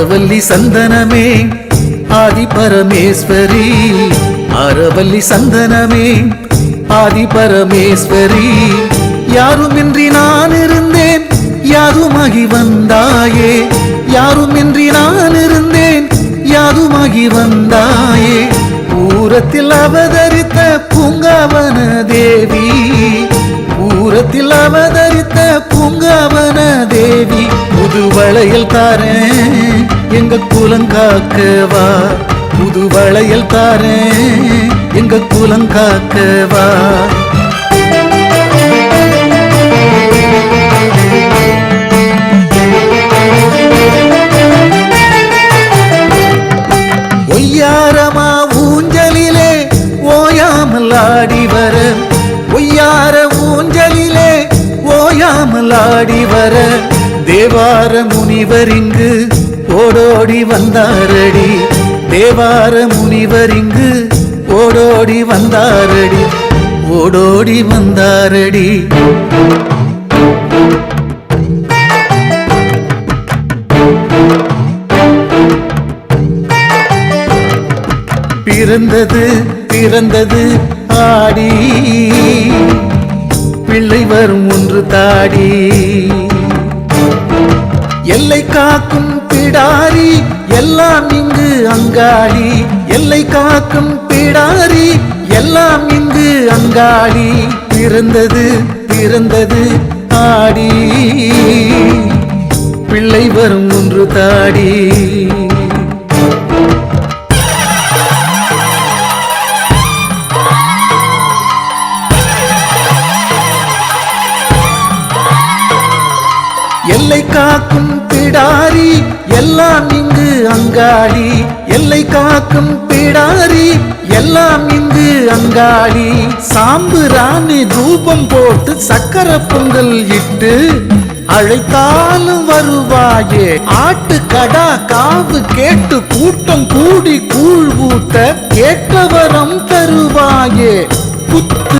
அரவல்லி சந்தனமே ஆதி பரமேஸ்வரி, அரவல்லி சந்தனமே ஆதி பரமேஸ்வரி. யாருமின்றி நான் இருந்தேன் யாதுமாகி வந்தாயே, யாருமின்றி நான் இருந்தேன் யாதுமாகி வந்தாயே. பூரத்தில் அவதரித்த பூங்காவன தேவி, பூரத்தில் அவதரித்த பூங்காவன தேவி. புதுவளையல் தாரேன் எங்க குலங்காக்கவா, புதுவளையல் தாரேன் எங்க குலங்காக்கவா. ஒய்யாரமா ஊஞ்சலிலே ஓயாமல் ஆடி வர, ஒய்யார ஊஞ்சலிலே ஓயாமல் ஆடி வர. தேவார முனிவர் இங்கு ஓடோடி வந்தாரடி, தேவார முனிவர் இங்கு ஓடோடி வந்தாரடி, ஓடோடி வந்தாரடி. பிறந்தது பிறந்தது ஆடி, பிள்ளை வரும் ஒன்று தாடி. எல்லை காக்கும் பிடாரி எல்லாம் இங்கு அங்காடி, எல்லை காக்கும் பிடாரி எல்லாம் இங்கு அங்காடி. பிறந்தது பிறந்தது ஆடி, பிள்ளை வரும் ஒன்று தாடி. எல்லை காக்கும் பிடாரி எல்லாம் இங்கு அங்காடி, எல்லை காக்கும் பிடாரி எல்லாம் இங்கு அங்காடி. சாம்புராணி தூபம் போட்டு சக்கர பொங்கல் இட்டு அழைத்தாலும் வருவாயே. ஆட்டு கடா காவு கேட்டு கூட்டம் கூடி கூழ் ஊத்த கேட்டவரம் தருவாயே. புத்து